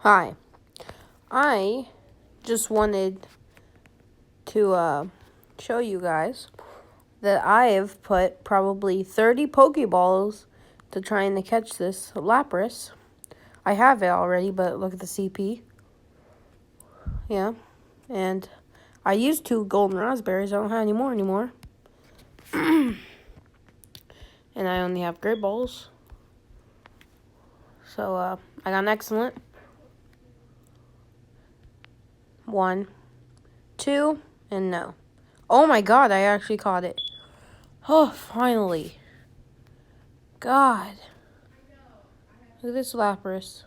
Hi. I just wanted to show you guys that I have put probably 30 Pokeballs to trying to catch this Lapras. I have it already, but look at the CP. Yeah. And I used 2 golden raspberries. I don't have any more anymore. And I only have great balls. So, I got an excellent. 1, 2, and no. Oh my god, I actually caught it. Oh, finally. God. Look at this Lapras.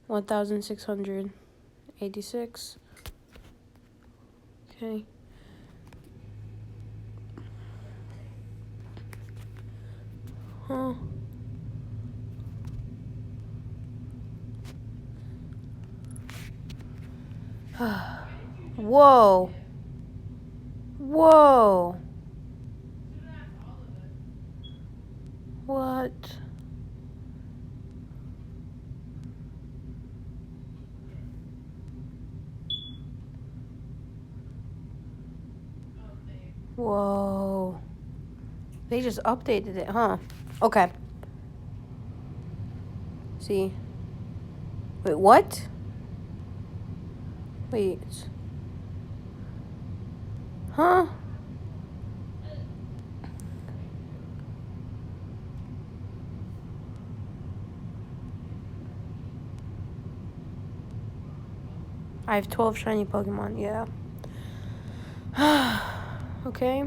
1,686. Okay. Huh. Whoa. Whoa. What? Whoa. They just updated it, huh? Okay. See. Wait, what? Wait. Huh? I have 12 shiny Pokemon, yeah. Okay.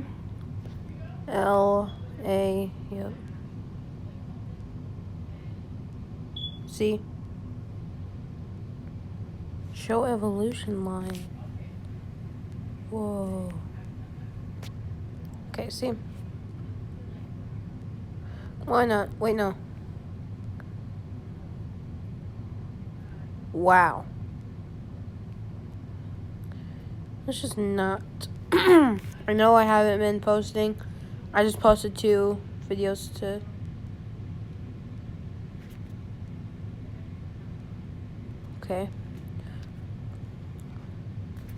L, A, yep. See? Show evolution line. Whoa. Okay, see? Why not? Wait, no. Wow. It's just not. I know I haven't been posting. I just posted 2 videos to. Okay.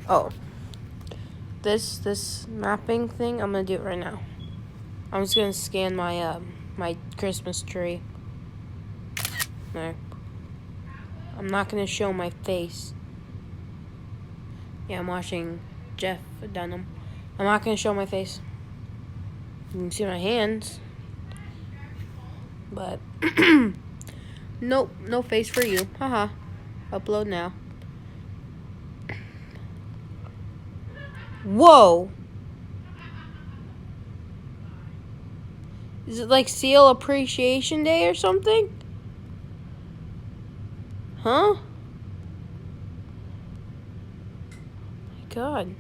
Oh. This mapping thing, I'm gonna do it right now. I'm just gonna scan my my Christmas tree. No. I'm not gonna show my face. Yeah, I'm watching Jeff Dunham. I'm not gonna show my face. You can see my hands. But nope, no face for you. Haha. Upload now. Whoa. Is it like Seal Appreciation Day or something? Huh? My God.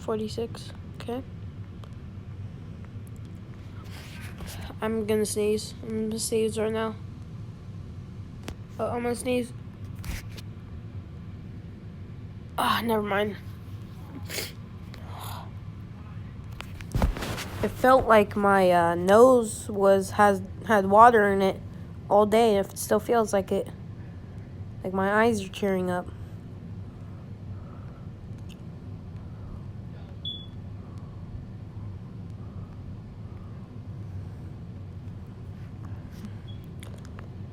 $46. Okay. I'm gonna sneeze. I'm gonna sneeze right now. Oh, I'm gonna sneeze. Ah, never mind. It felt like my nose had water in it all day, and it still feels like it. Like my eyes are tearing up.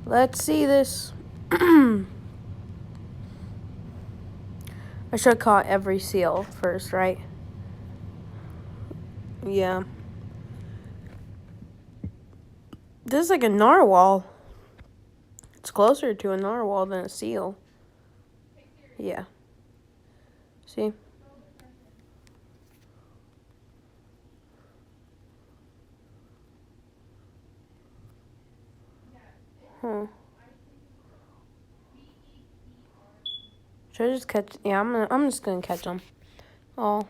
Let's see this. I should have caught every seal first, right? Yeah. This is like a narwhal. It's closer to a narwhal than a seal. Yeah. See? Huh. Should I just catch? Yeah, I'm just gonna catch them. Oh.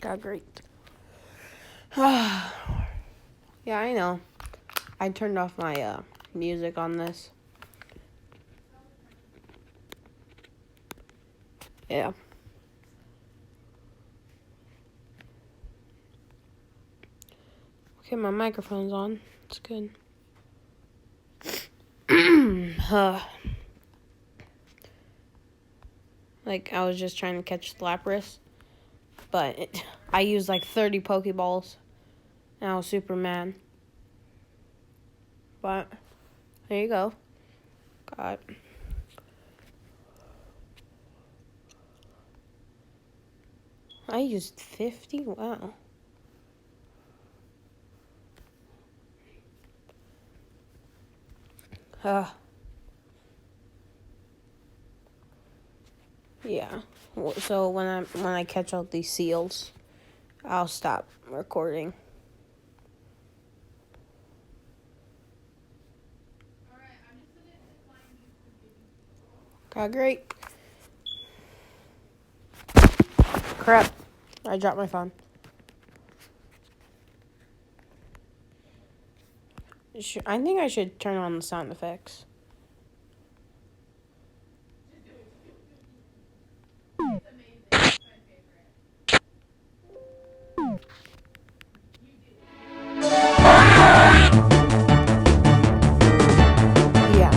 Got great. Yeah, I know. I turned off my music on this. Yeah. Okay, my microphone's on. It's good. Like, I was just trying to catch Lapras, but I used like 30 Pokeballs, and I was super mad. But, there you go. Got I used 50? Wow. Yeah. So when I catch all these seals, I'll stop recording. Great. Crap. I dropped my phone. I think I should turn on the sound effects. Yeah.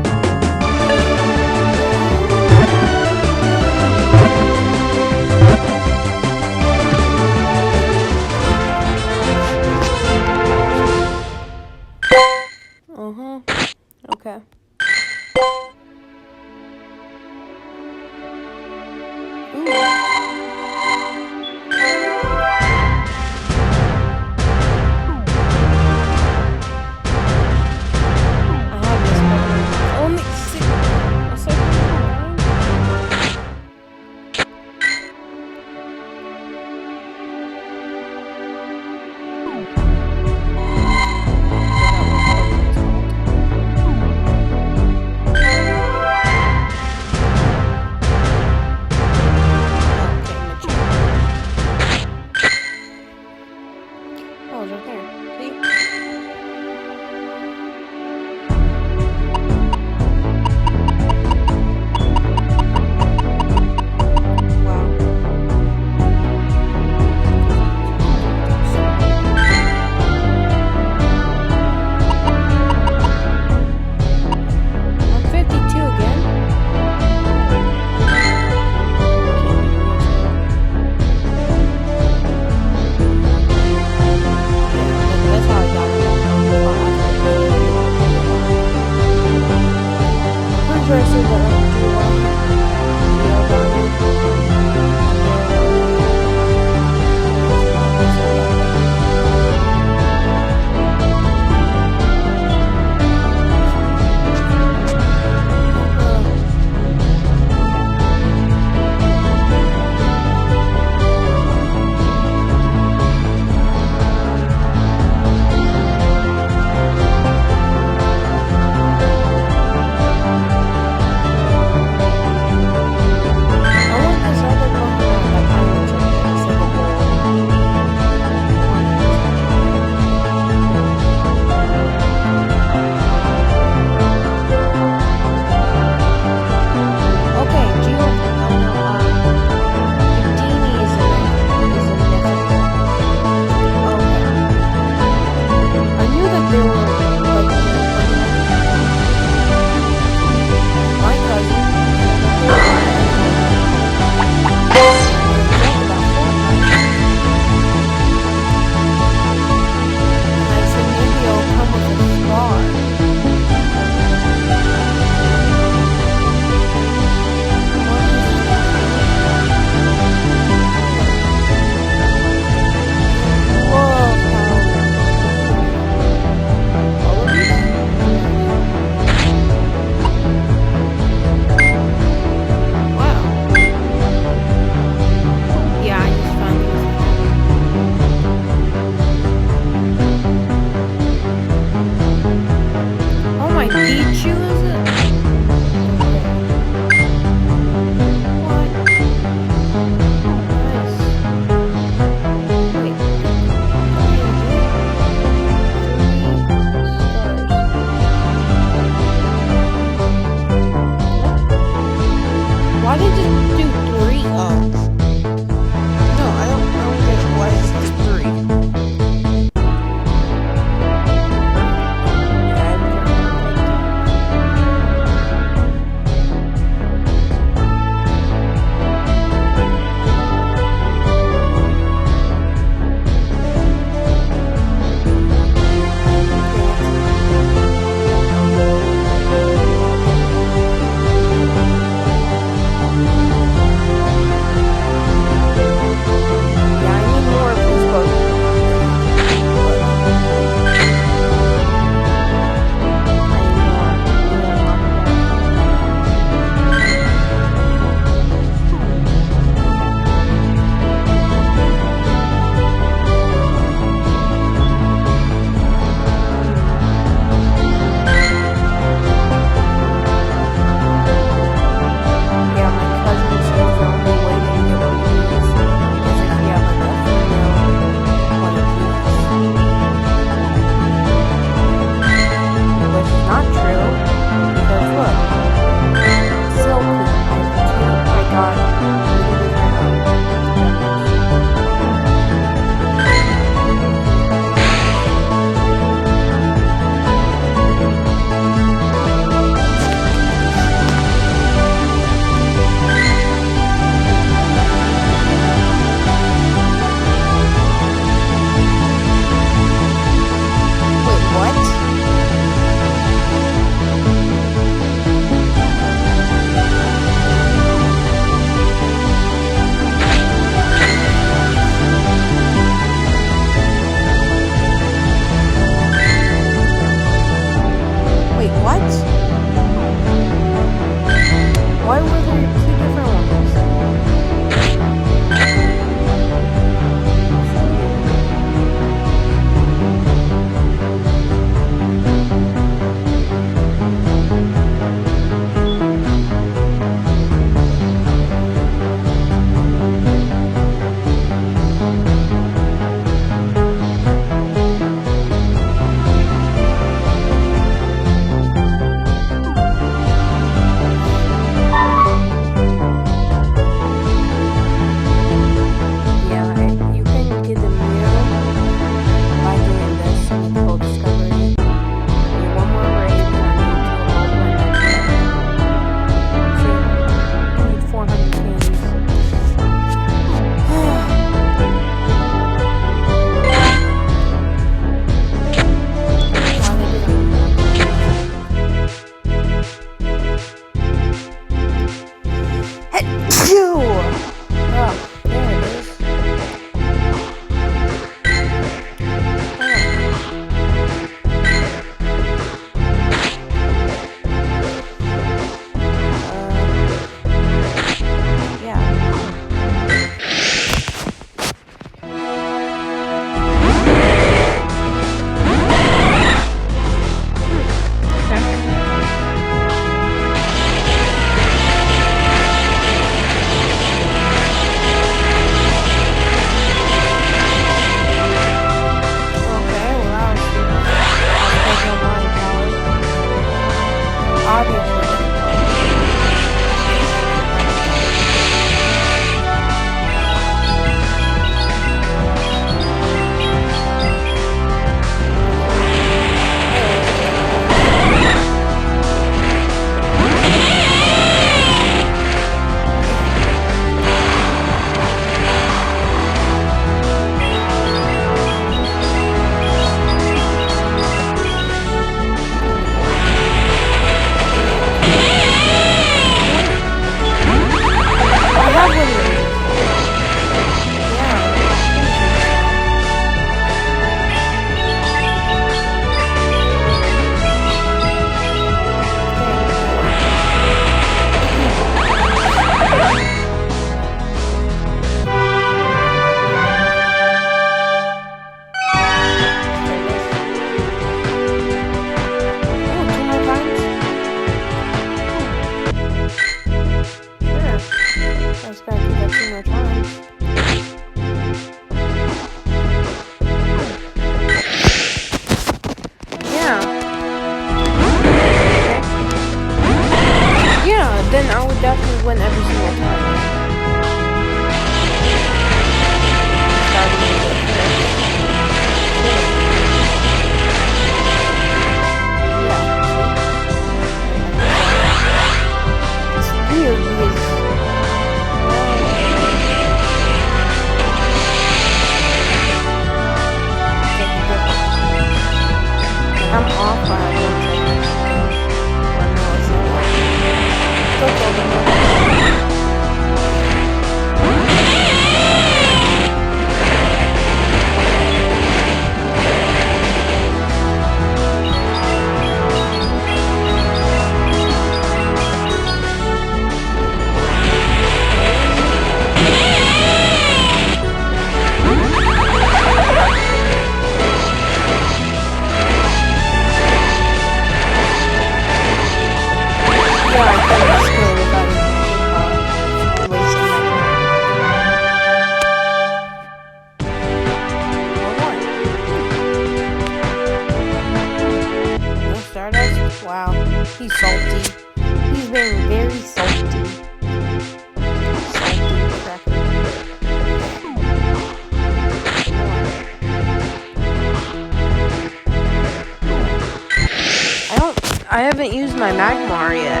I haven't used my Magmar yet.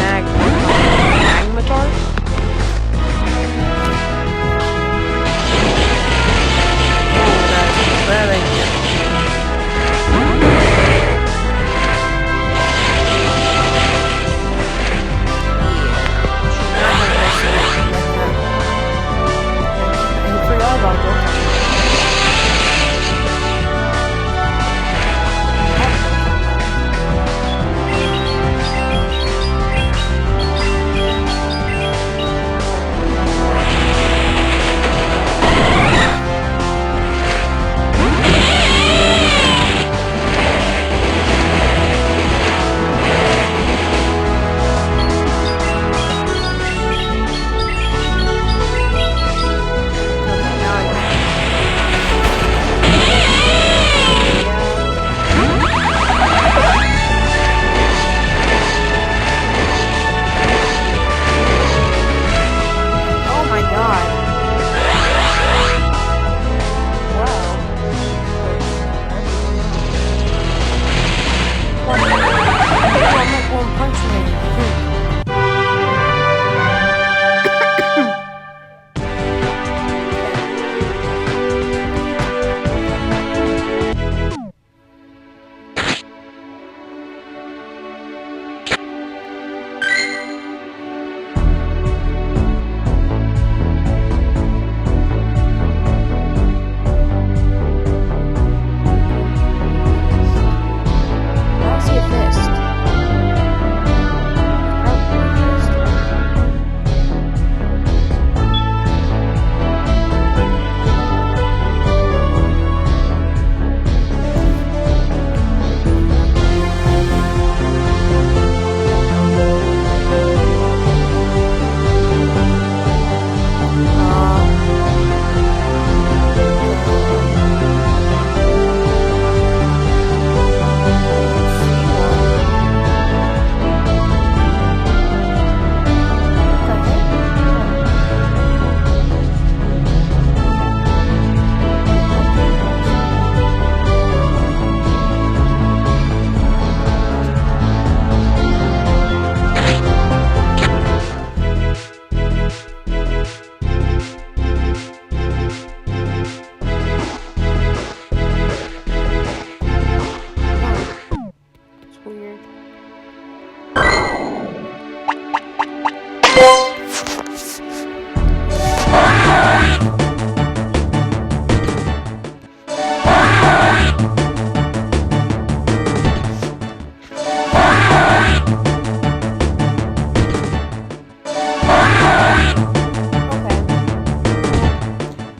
Magmar? Oh, that's pathetic. I forgot about this.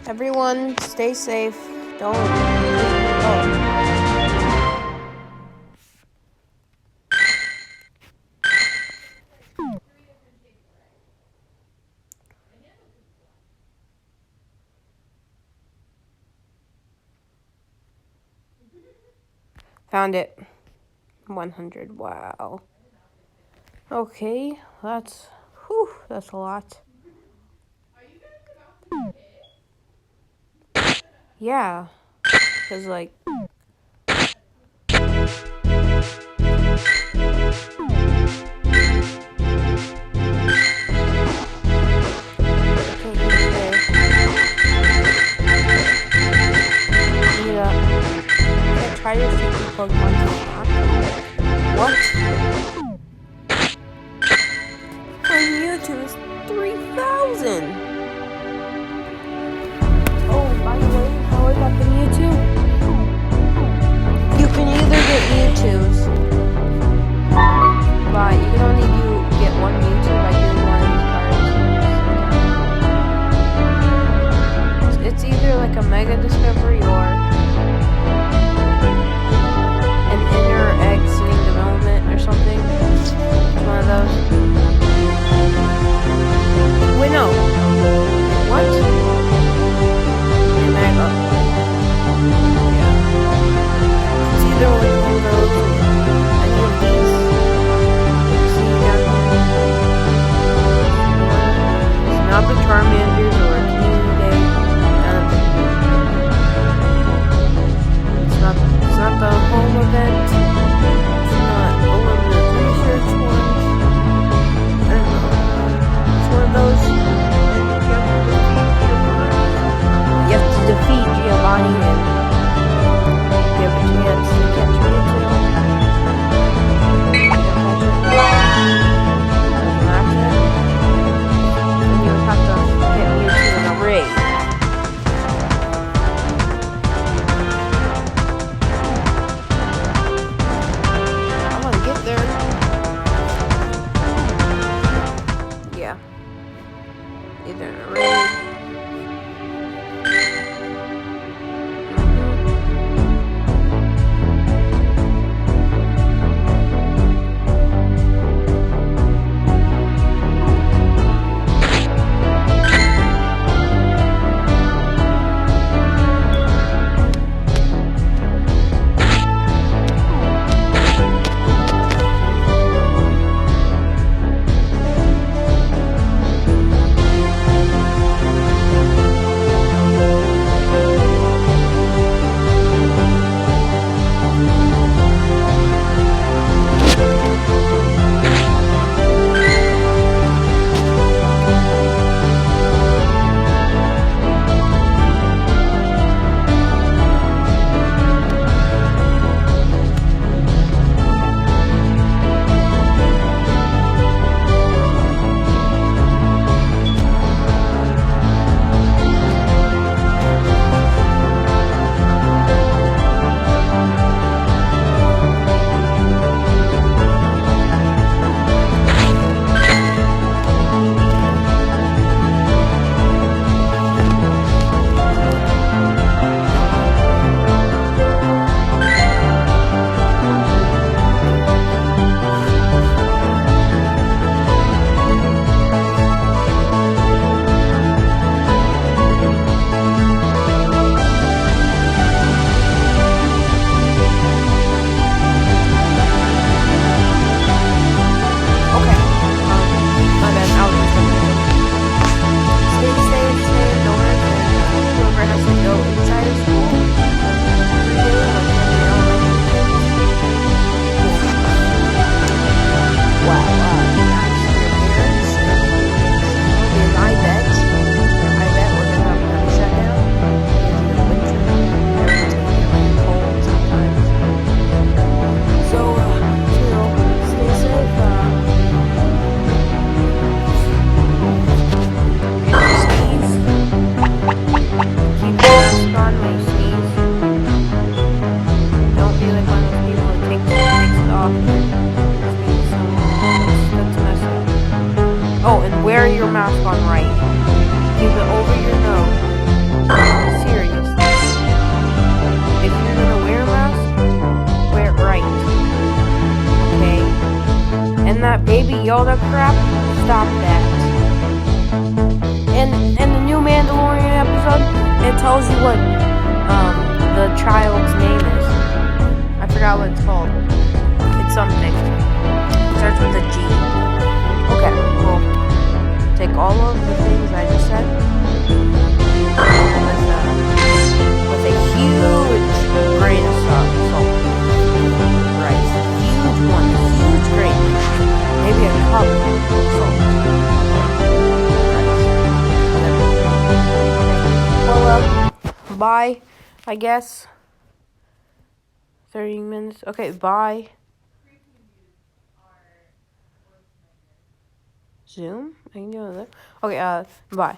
Everyone, stay safe. Don't. Oh. Found it. 100. Wow. Okay, that's a lot. Yeah, because like. Try to see the Pokemon What? My Mewtwo is 3,000! Oh, by the way, how I got the Mewtwo? You can either get Mewtwo's, but you can only get one Mewtwo by doing one of these cards. It's either like a Mega Discovery or something. One of those. Wait, no. What? Mega. Yeah. It's either like one of those or any of these. See down here. Not the Charmanders or Community Day. the crap? Stop that. And in the new Mandalorian episode, it tells you what the child's name is. I forgot what it's called. It's something. It starts with a G. Okay, well, take all of the things I just said with a huge grain of salt. Rice. Huge one. Huge grain. Maybe a cup of salt. Rice. Whatever. Well, bye, I guess. 30 minutes. Okay, bye. Zoom? I can go there. Okay, bye.